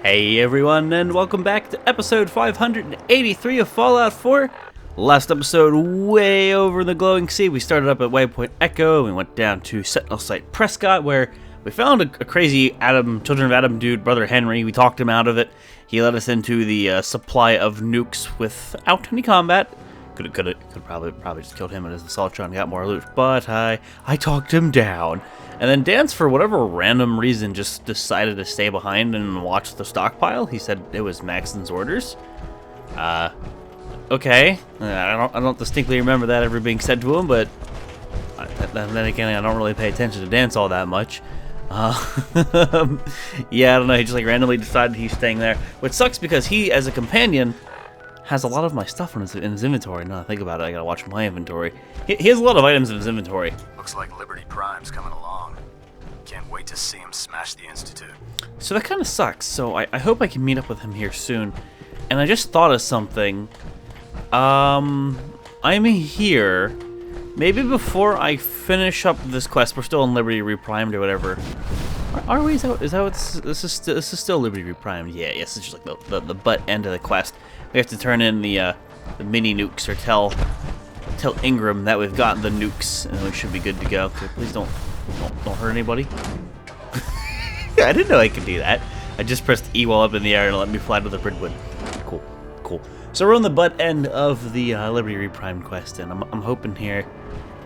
Hey everyone, and welcome back to episode 583 of Fallout 4. Last episode, way over in the glowing sea, we started up at Waypoint Echo, and we went down to Sentinel Site Prescott, where we found a crazy Children of Adam dude, Brother Henry. We talked him out of it. He led us into the supply of nukes without any combat. Could probably just killed him and his Assaultron and got more loot, but I talked him down. And then Danse, for whatever random reason, just decided to stay behind and watch the stockpile. He said it was Maxon's orders. Okay. I don't distinctly remember that ever being said to him, but then again, I don't really pay attention to Danse all that much. Yeah, I don't know. He just like randomly decided he's staying there, which sucks because he, as a companion, has a lot of my stuff in his inventory. Now that I think about it, I gotta watch my inventory. He has a lot of items in his inventory. Looks like Reprime's coming along. Can't wait to see him smash the Institute. So that kind of sucks. So I hope I can meet up with him here soon. And I just thought of something. I'm here. Maybe before I finish up this quest, we're still in Liberty Reprimed or whatever. Are we? Is that what's, this is still Liberty Reprimed? Yeah, yes. It's just like the butt end of the quest. We have to turn in the mini nukes, or tell Ingram that we've gotten the nukes, and we should be good to go. Okay, please don't hurt anybody. I didn't know I could do that. I just pressed E while up in the air and let me fly to the Bridgewood. Cool. So we're on the butt end of the Liberty Reprimed quest, and I'm hoping here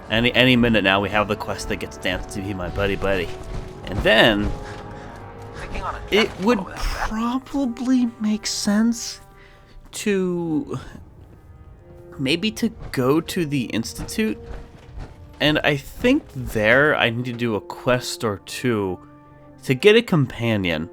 any minute now we have the quest that gets Danse to be my buddy. And then it would probably make sense to maybe to go to the Institute, and I think there I need to do a quest or two to get a companion.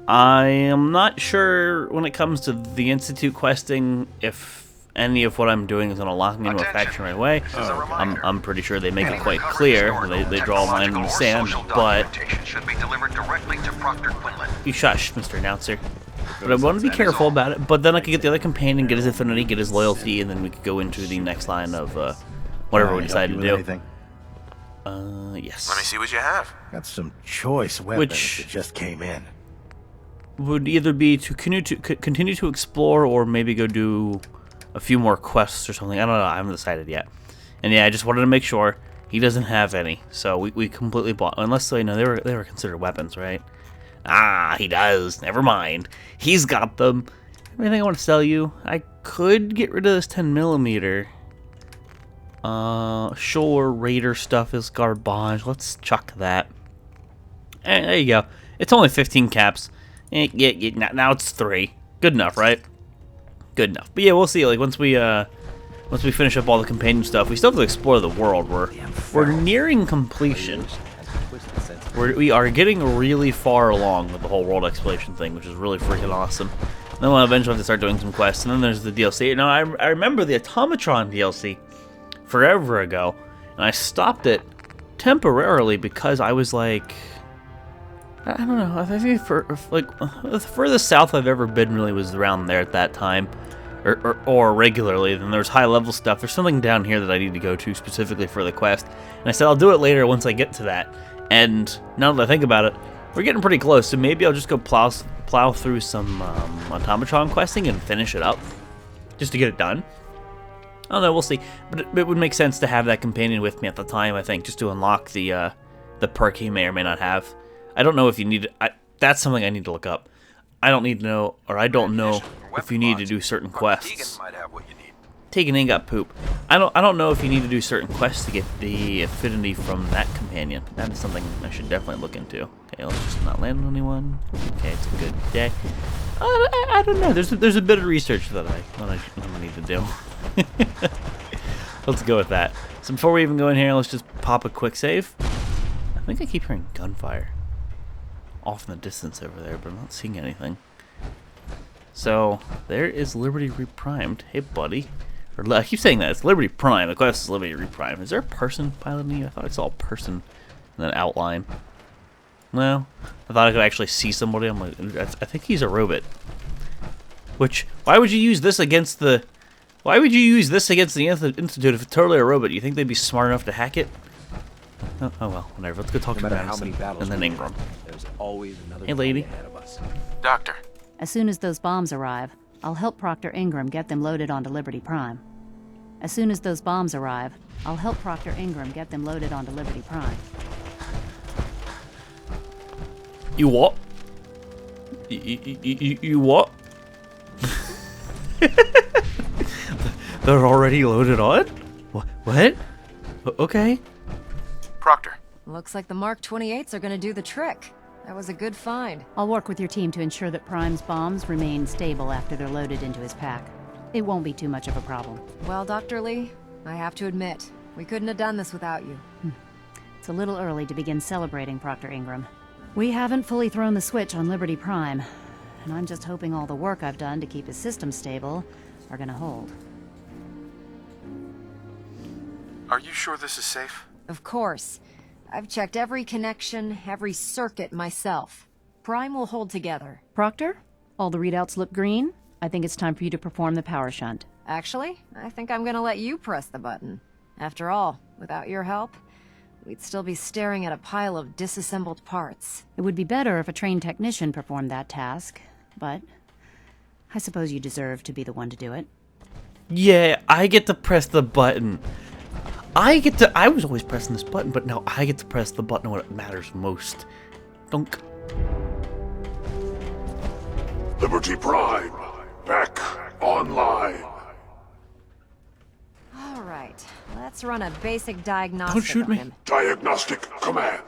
I am not sure when it comes to the Institute questing if any of what I'm doing is going to lock me into a faction right away. I'm pretty sure they make it quite clear. They draw a line in the sand, but you shush, Mr. Announcer. But I want to be careful about it. But then I could get the other companion, get his affinity, get his loyalty, and then we could go into the next line of whatever we decide to do. Yes. Let me see what you have. Got some choice weapons that just came in. Would either be to continue to explore, or maybe go do a few more quests or something. I don't know. I haven't decided yet. And yeah, I just wanted to make sure he doesn't have any. So we completely bought. Unless they know they were considered weapons, right? Ah, he does. Never mind. He's got them. Anything I want to sell you? I could get rid of this 10mm. Sure, Raider stuff is garbage. Let's chuck that. And there you go. It's only 15 caps. Now it's 3. Good enough, right? Good enough. But yeah, we'll see. Like once we finish up all the companion stuff, we still have to explore the world. We're nearing completion. We are getting really far along with the whole world exploration thing, which is really freaking awesome. Then we'll eventually have to start doing some quests, and then there's the DLC. Now, I remember the Automatron DLC forever ago, and I stopped it temporarily because I was like, I don't know, I think the furthest south I've ever been really was around there at that time, or regularly. Then there's high-level stuff. There's something down here that I need to go to specifically for the quest, and I said I'll do it later once I get to that. And now that I think about it, we're getting pretty close, so maybe I'll just go plow through some Automatron questing and finish it up, just to get it done. I don't know, we'll see. But it would make sense to have that companion with me at the time, I think, just to unlock the perk he may or may not have. I don't know if you need it. That's something I need to look up. I don't need to know, or I don't know if you need to do certain quests. Tegan ain't got poop. I don't know if you need to do certain quests to get the affinity from that companion. That is something I should definitely look into. Okay, let's just not land on anyone. Okay, it's a good day. I don't know. There's a bit of research that I need to do. Let's go with that. So before we even go in here, let's just pop a quick save. I think I keep hearing gunfire off in the distance over there, but I'm not seeing anything. So there is Liberty Reprimed. Hey, buddy. I keep saying that. It's Liberty Prime. The quest is Liberty Reprimed. Is there a person piloting you? I thought I saw a person in that outline. No. I thought I could actually see somebody. I'm like, I think he's a robot. Which, why would you use this against the... Why would you use this against the Institute if it's totally a robot? You think they'd be smart enough to hack it? Oh well, whatever. Let's go talk to Danse and then Ingram. There's always another hey, lady. ahead of us. Doctor. As soon as those bombs arrive, I'll help Proctor Ingram get them loaded onto Liberty Prime. As soon as those bombs arrive, I'll help Proctor Ingram get them loaded onto Liberty Prime. You what? You what? They're already loaded on? What? Okay. Proctor. Looks like the Mark 28s are gonna do the trick. That was a good find. I'll work with your team to ensure that Prime's bombs remain stable after they're loaded into his pack. It won't be too much of a problem. Well, Dr. Lee, I have to admit, we couldn't have done this without you. It's a little early to begin celebrating, Proctor Ingram. We haven't fully thrown the switch on Liberty Prime, and I'm just hoping all the work I've done to keep his system stable are gonna hold. Are you sure this is safe? Of course. I've checked every connection, every circuit myself. Prime will hold together. Proctor, all the readouts look green. I think it's time for you to perform the power shunt. Actually, I think I'm gonna let you press the button. After all, without your help, we'd still be staring at a pile of disassembled parts. It would be better if a trained technician performed that task, but I suppose you deserve to be the one to do it. Yeah, I get to press the button. I was always pressing this button, but now I get to press the button when it matters most. Dunk. Liberty Prime, back online. All right, let's run a basic diagnostic Don't shoot on me. him. Diagnostic command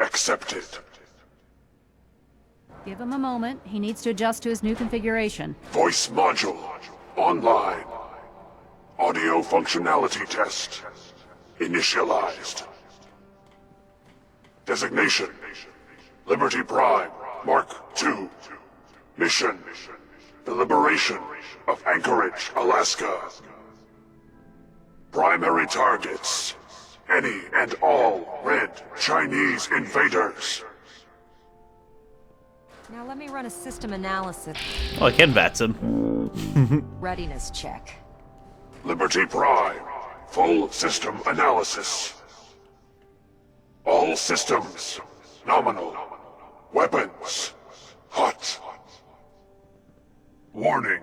accepted. Give him a moment. He needs to adjust to his new configuration. Voice module online. Audio functionality test initialized. Designation: Liberty Prime Mark II. Mission: the liberation of Anchorage, Alaska. Primary targets: any and all red Chinese invaders. Now let me run a system analysis Oh, I can VATS him. readiness check. Liberty Prime, full system analysis. All systems nominal. Weapons hot. Warning: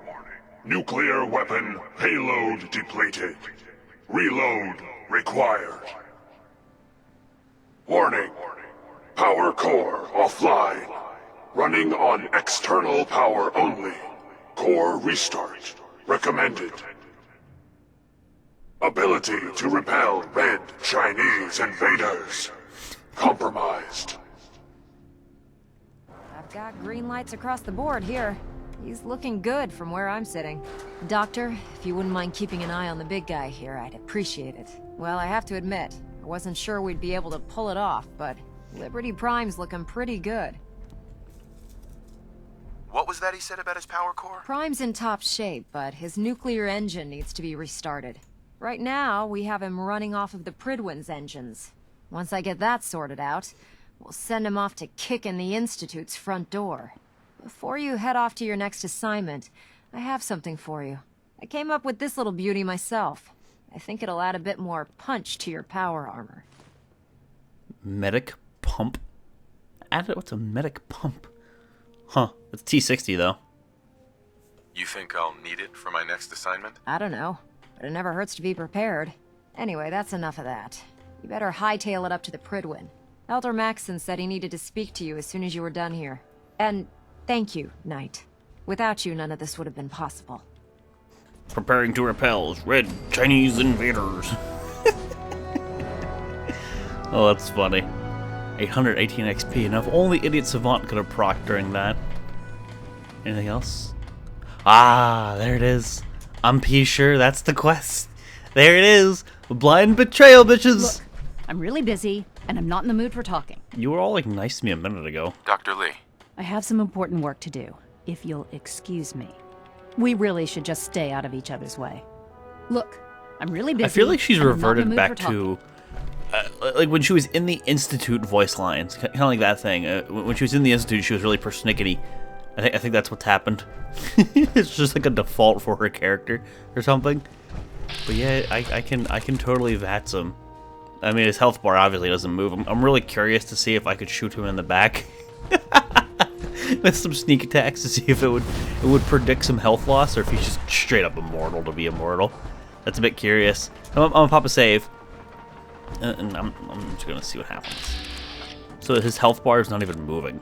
nuclear weapon payload depleted. Reload required. Warning: power core offline. Running on external power only. Core restart recommended. Ability to repel red Chinese invaders compromised. I've got green lights across the board here. He's looking good from where I'm sitting. Doctor, if you wouldn't mind keeping an eye on the big guy here, I'd appreciate it. Well, I have to admit, I wasn't sure we'd be able to pull it off, but Liberty Prime's looking pretty good. What was that he said about his power core? Prime's in top shape, but his nuclear engine needs to be restarted. Right now, we have him running off of the Pridwin's engines. Once I get that sorted out, we'll send him off to kick in the Institute's front door. Before you head off to your next assignment, I have something for you. I came up with this little beauty myself. I think it'll add a bit more punch to your power armor. Medic pump? What's a medic pump? Huh, it's T60 though. You think I'll need it for my next assignment? I don't know, but it never hurts to be prepared. Anyway, that's enough of that. You better hightail it up to the Pridwin. Elder Maxon said he needed to speak to you as soon as you were done here. And thank you, Knight. Without you, none of this would have been possible. Preparing to repel red Chinese invaders. Oh, that's funny. 818 XP, and if only Idiot Savant could have procced during that. Anything else? Ah, there it is. I'm P sure that's the quest. There it is. Blind betrayal, bitches. Look, I'm really busy, and I'm not in the mood for talking. You were all like nice to me a minute ago. Dr. Lee. I have some important work to do, if you'll excuse me. We really should just stay out of each other's way. Look, I'm really busy. I feel like she's and I'm not in reverted the mood back for talking. to like when she was in the Institute voice lines, kind of like that thing. When she was in the Institute, she was really persnickety. I think that's what's happened. It's just like a default for her character or something. But yeah, I can totally VATS him. I mean, his health bar obviously doesn't move. I'm really curious to see if I could shoot him in the back. with some sneak attacks to see if it would predict some health loss, or if he's just straight up immortal to be immortal. That's a bit curious. I'm gonna pop a save, and I'm just gonna see what happens. So his health bar is not even moving.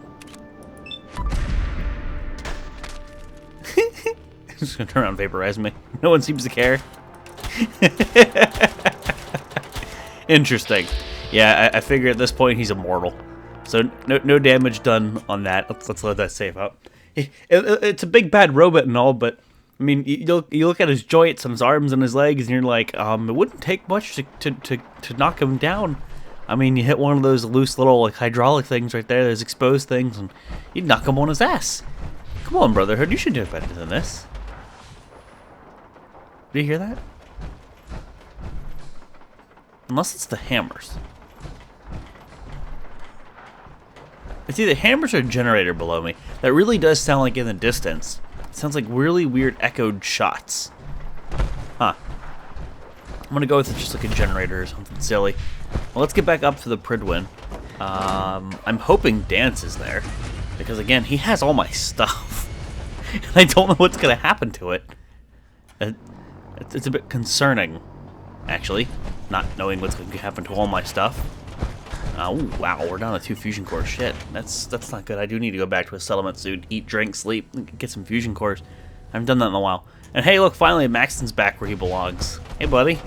He's just gonna turn around and vaporize me. No one seems to care. Interesting. Yeah, I figure at this point he's immortal. So no damage done on that. Let's let that save up. It's a big bad robot and all, but I mean, you look at his joints and his arms and his legs, and you're like, it wouldn't take much to knock him down. I mean, you hit one of those loose little like hydraulic things right there, those exposed things, and you'd knock him on his ass. Come on, Brotherhood, you should do better than this. Do you hear that? Unless it's the hammers. It's either hammers or a generator below me. That really does sound like in the distance. It sounds like really weird echoed shots. Huh. I'm gonna go with just like a generator or something silly. Well, let's get back up to the Pridwin. I'm hoping Danse is there. Because again, he has all my stuff. And I don't know what's gonna happen to it. It's a bit concerning, actually, not knowing what's going to happen to all my stuff. Ooh, wow, we're down to 2 fusion cores. Shit, that's not good. I do need to go back to a settlement suit, eat, drink, sleep, get some fusion cores. I haven't done that in a while. And hey, look, finally, Maxon's back where he belongs. Hey, buddy.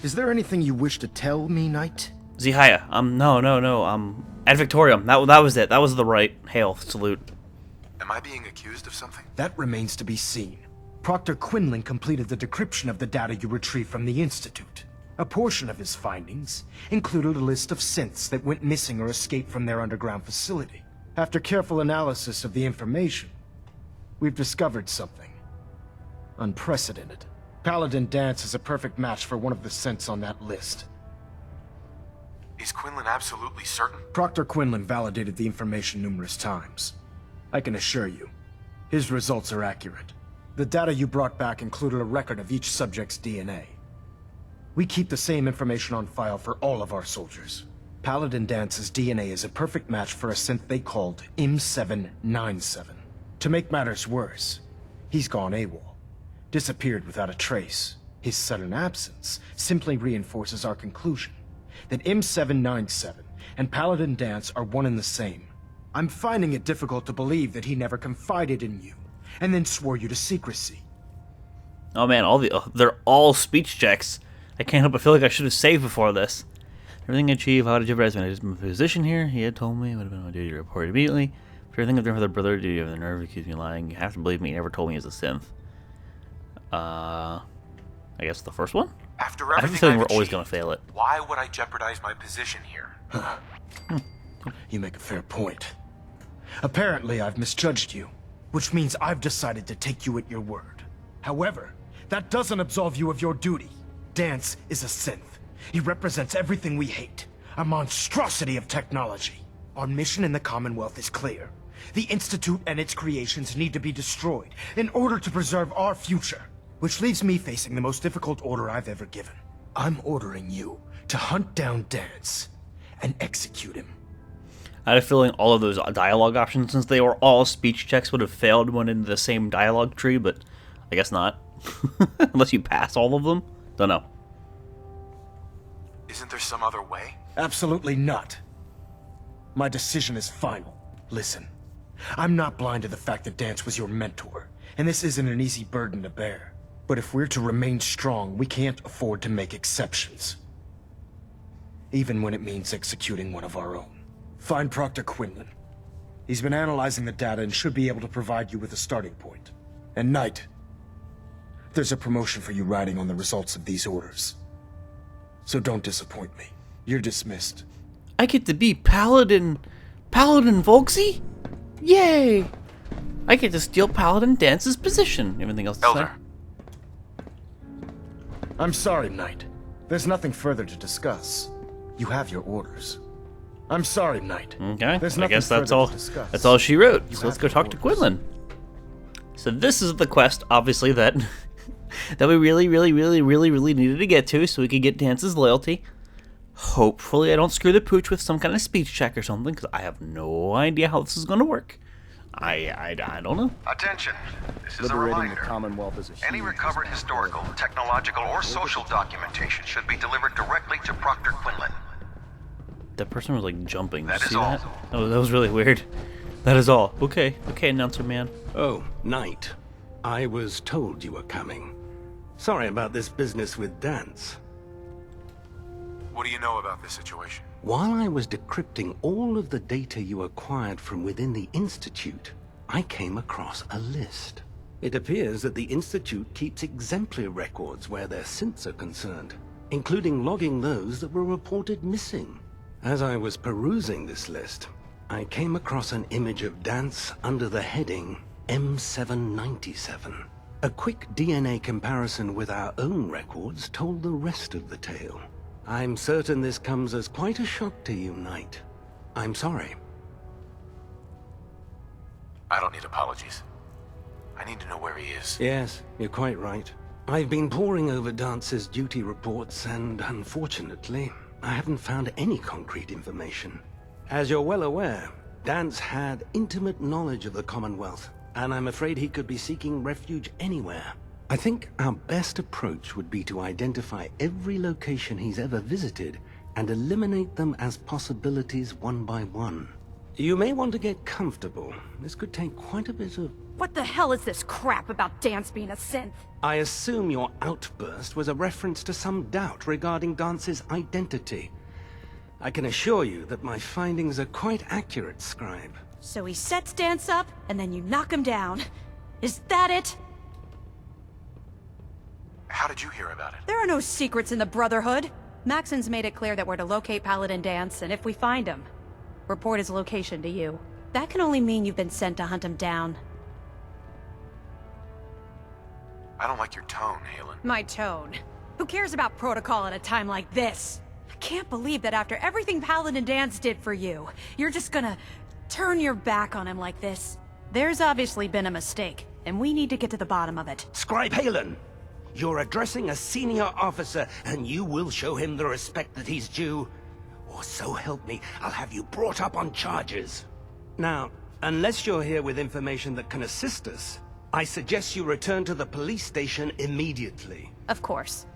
Is there anything you wish to tell me, Knight? Zihaya, no, Ad Victoriam, that was it. That was the right hail salute. Am I being accused of something? That remains to be seen. Proctor Quinlan completed the decryption of the data you retrieved from the Institute. A portion of his findings included a list of synths that went missing or escaped from their underground facility. After careful analysis of the information, we've discovered something unprecedented. Paladin Danse is a perfect match for one of the synths on that list. Is Quinlan absolutely certain? Proctor Quinlan validated the information numerous times. I can assure you, his results are accurate. The data you brought back included a record of each subject's DNA. We keep the same information on file for all of our soldiers. Paladin Dance's DNA is a perfect match for a synth they called M797. To make matters worse, he's gone AWOL, disappeared without a trace. His sudden absence simply reinforces our conclusion that M797 and Paladin Danse are one and the same. I'm finding it difficult to believe that he never confided in you, and then swore you to secrecy. Oh man, they're all speech checks. I can't help but feel like I should have saved before this. Everything I achieved, how to jeopardize my position here. He had told me it would have been my duty to report immediately. For everything I've done for the brother, do you have the nerve to accuse me of lying? You have to believe me, he never told me he was a synth. I guess the first one? After I have a everything feeling I've we're always achieved, going to fail it. why would I jeopardize my position here? You make a fair point. Apparently, I've misjudged you, which means I've decided to take you at your word. However, that doesn't absolve you of your duty. Danse is a synth. He represents everything we hate, a monstrosity of technology. Our mission in the Commonwealth is clear. The Institute and its creations need to be destroyed in order to preserve our future, which leaves me facing the most difficult order I've ever given. I'm ordering you to hunt down Danse and execute him. I had a feeling all of those dialogue options, since they were all speech checks, would have failed one into the same dialogue tree, but I guess not. Unless you pass all of them? Don't know. Isn't there some other way? Absolutely not. My decision is final. Listen, I'm not blind to the fact that Danse was your mentor, and this isn't an easy burden to bear. But if we're to remain strong, we can't afford to make exceptions. Even when it means executing one of our own. Find Proctor Quinlan. He's been analyzing the data and should be able to provide you with a starting point. And Knight, there's a promotion for you riding on the results of these orders. So don't disappoint me. You're dismissed. I get to be Paladin Volxy? Yay! I get to steal Paladin Dance's position. Anything else to Elder. say? I'm sorry, Knight. There's nothing further to discuss. You have your orders. I'm sorry, Knight. Okay, There's I nothing guess that's further all. to discuss. That's all she wrote. You So let's have go your talk to orders. Quinlan. So this is the quest, obviously, that that we really needed to get to, so we could get Dance's loyalty. Hopefully I don't screw the pooch with some kind of speech check or something, because I have no idea how this is going to work. I don't know. Attention. This is a Liberating reminder. the Commonwealth is a Any huge recovered historical, technological, or social documentation should be delivered directly to Proctor Quinlan. That person was like jumping. Did That you is see all. that? Oh, that was really weird. That is all. Okay, announcer man. Oh, Knight. I was told you were coming. Sorry about this business with Danse. What do you know about this situation? While I was decrypting all of the data you acquired from within the Institute, I came across a list. It appears that the Institute keeps exemplary records where their synths are concerned, including logging those that were reported missing. As I was perusing this list, I came across an image of Danse under the heading M797. A quick DNA comparison with our own records told the rest of the tale. I'm certain this comes as quite a shock to you, Knight. I'm sorry. I don't need apologies. I need to know where he is. Yes, you're quite right. I've been poring over Dance's duty reports, and unfortunately, I haven't found any concrete information. As you're well aware, Danse had intimate knowledge of the Commonwealth, and I'm afraid he could be seeking refuge anywhere. I think our best approach would be to identify every location he's ever visited and eliminate them as possibilities one by one. You may want to get comfortable. This could take quite a bit of... What the hell is this crap about Danse being a synth? I assume your outburst was a reference to some doubt regarding Dance's identity. I can assure you that my findings are quite accurate, Scribe. So he sets Danse up, and then you knock him down. Is that it? How did you hear about it? There are no secrets in the Brotherhood. Maxon's made it clear that we're to locate Paladin Danse, and if we find him, report his location to you. That can only mean you've been sent to hunt him down. I don't like your tone, Halen. My tone. Who cares about protocol at a time like this? I can't believe that after everything Paladin Danse did for you, you're just gonna turn your back on him like this. There's obviously been a mistake, and we need to get to the bottom of it. Scribe Halen! You're addressing a senior officer, and you will show him the respect that he's due. Or so help me, I'll have you brought up on charges. Now, unless you're here with information that can assist us, I suggest you return to the police station immediately. Of course.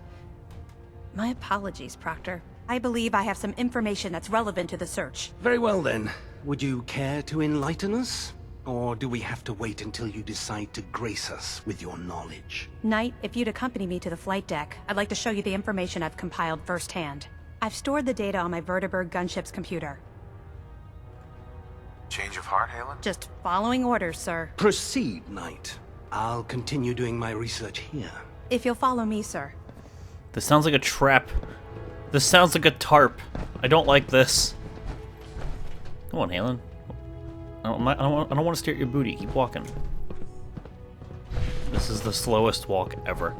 My apologies, Proctor. I believe I have some information that's relevant to the search. Very well then. Would you care to enlighten us? Or do we have to wait until you decide to grace us with your knowledge? Knight, if you'd accompany me to the flight deck, I'd like to show you the information I've compiled firsthand. I've stored the data on my Vertibird gunship's computer. Change of heart, Halen? Just following orders, sir. Proceed, Knight. I'll continue doing my research here. If you'll follow me, sir. This sounds like a trap. This sounds like a tarp. I don't like this. Come on, Halen. I don't want to steer at your booty. Keep walking. This is the slowest walk ever.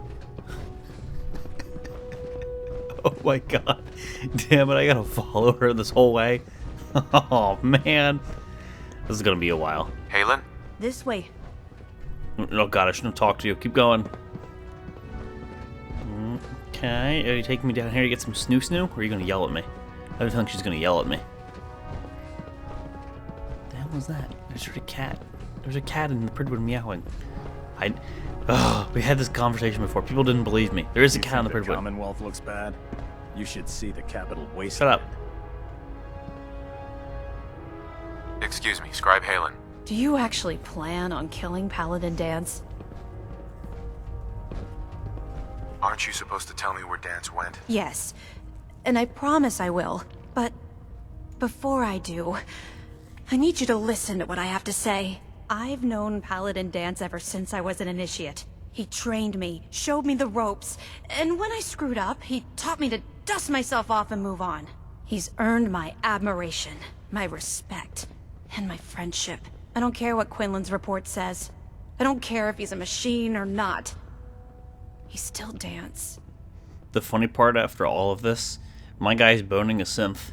Oh my god. Damn it, I gotta follow her this whole way. Oh man. This is gonna be a while. Halen? This way. Oh god, I shouldn't have talked to you. Keep going. Okay, are you taking me down here to get some snoo-snoo? Or are you gonna yell at me? I don't think she's gonna yell at me. What the hell was that? There's a cat. There's a cat in the Pridwood meowing. We had this conversation before. People didn't believe me. There is a cat in the Pridwood. The Commonwealth looks bad. You should see the capital wasteland. Shut up. Excuse me, Scribe Halen. Do you actually plan on killing Paladin Danse? Aren't you supposed to tell me where Danse went? Yes, and I promise I will. But before I do, I need you to listen to what I have to say. I've known Paladin Danse ever since I was an initiate. He trained me, showed me the ropes, and when I screwed up, he taught me to dust myself off and move on. He's earned my admiration, my respect, and my friendship. I don't care what Quinlan's report says. I don't care if he's a machine or not. He's still Danse. The funny part after all of this, my guy's boning a synth.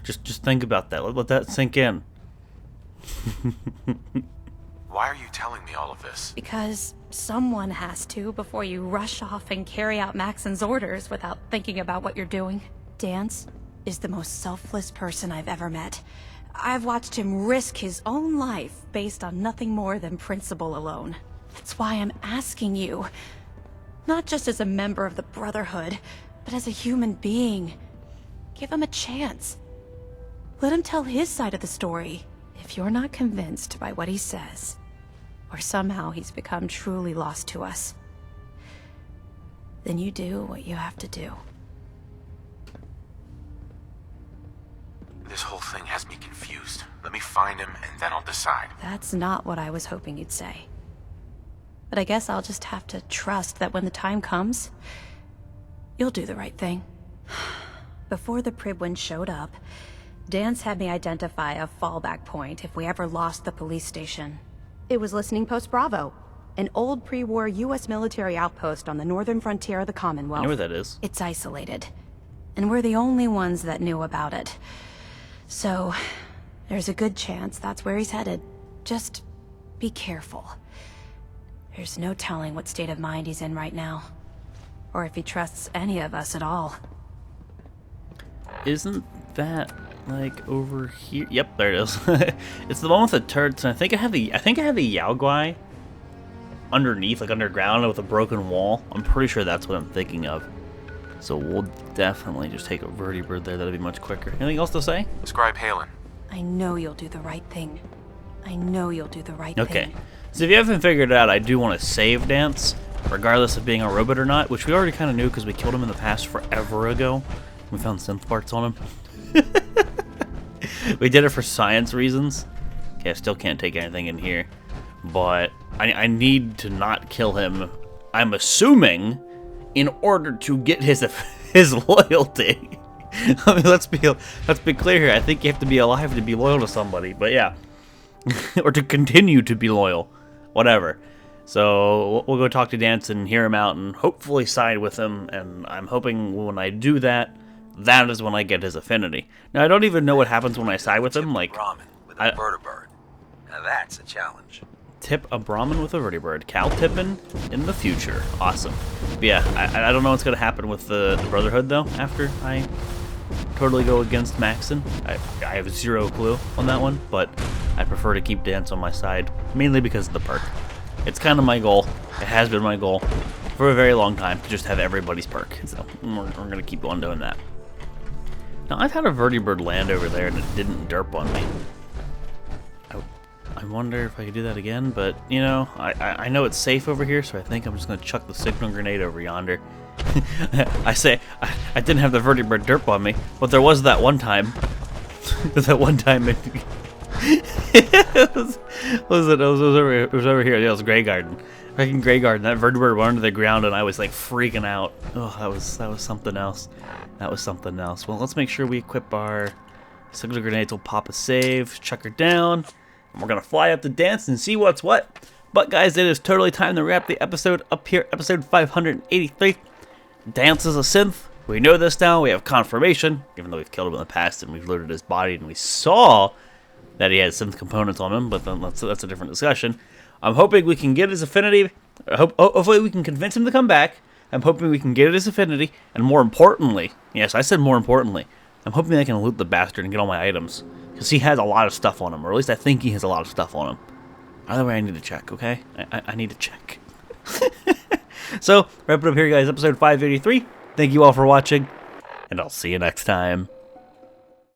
Just think about that. Let that sink in. Why are you telling me all of this? Because someone has to before you rush off and carry out Maxon's orders without thinking about what you're doing. Danse, is the most selfless person I've ever met. I've watched him risk his own life based on nothing more than principle alone. That's why I'm asking you. Not just as a member of the Brotherhood, but as a human being. Give him a chance. Let him tell his side of the story. If you're not convinced by what he says, or somehow he's become truly lost to us, then you do what you have to do. This whole thing has me confused. Let me find him, and then I'll decide. That's not what I was hoping you'd say. But I guess I'll just have to trust that when the time comes, you'll do the right thing. Before the Pribwin showed up, Danse had me identify a fallback point if we ever lost the police station. It was Listening Post Bravo, an old pre-war US military outpost on the northern frontier of the Commonwealth. I know where that is. It's isolated, and we're the only ones that knew about it. So, there's a good chance that's where he's headed. Just be careful. There's no telling what state of mind he's in right now, or if he trusts any of us at all. Isn't that like over here? Yep, there it is. It's the one with the turrets, and I think I have the Yao Guai underneath, like underground with a broken wall. I'm pretty sure that's what I'm thinking of. So we'll definitely just take a vertibird there. That'll be much quicker. Anything else to say? Scribe Halen. I know you'll do the right thing. I know you'll do the right thing. Okay. So if you haven't figured it out, I do want to save Danse, regardless of being a robot or not, which we already kind of knew because we killed him in the past forever ago. We found synth parts on him. We did it for science reasons. Okay, I still can't take anything in here. But I need to not kill him, I'm assuming, in order to get his loyalty. I mean, let's be clear here. I think you have to be alive to be loyal to somebody. But yeah. Or to continue to be loyal. Whatever. So we'll go talk to Danse and hear him out and hopefully side with him. And I'm hoping when I do that, that is when I get his affinity. Now, I don't even know what happens when I side with him. Like, ramen with a vertibird. Now that's a challenge. Tip a Brahmin with a vertibird. Cal tipping in the future. Awesome. But yeah, I don't know what's going to happen with the Brotherhood, though, after I totally go against Maxon. I have zero clue on that one, but I prefer to keep Danse on my side, mainly because of the perk. It's kind of my goal. It has been my goal for a very long time to just have everybody's perk. So we're going to keep on doing that. Now, I've had a vertibird land over there, and it didn't derp on me. I wonder if I could do that again, but, you know, I know it's safe over here, so I think I'm just going to chuck the signal grenade over yonder. I didn't have the vertibird derp on me, but there was that one time. That one time it was over here. Yeah, it was Grey Garden. Freaking Grey Garden. That vertibird went under the ground, and I was like freaking out. Oh, that was something else. That was something else. Well, let's make sure we equip our signal grenades. We'll pop a save, chuck her down, and we're gonna fly up to Danse and see what's what. But guys, it is totally time to wrap the episode up here. Episode 583. Danse is a synth. We know this now. We have confirmation, even though we've killed him in the past and we've looted his body and we saw that he had synth components on him. But then that's a different discussion. I'm hoping we can get his affinity. Hopefully we can convince him to come back. I'm hoping we can get his affinity, and more importantly, yes, I said more importantly, I'm hoping I can loot the bastard and get all my items, because he has a lot of stuff on him, or at least I think he has a lot of stuff on him. Either way, I need to check, okay? I need to check. So, wrap it up here, guys. Episode 583. Thank you all for watching, and I'll see you next time.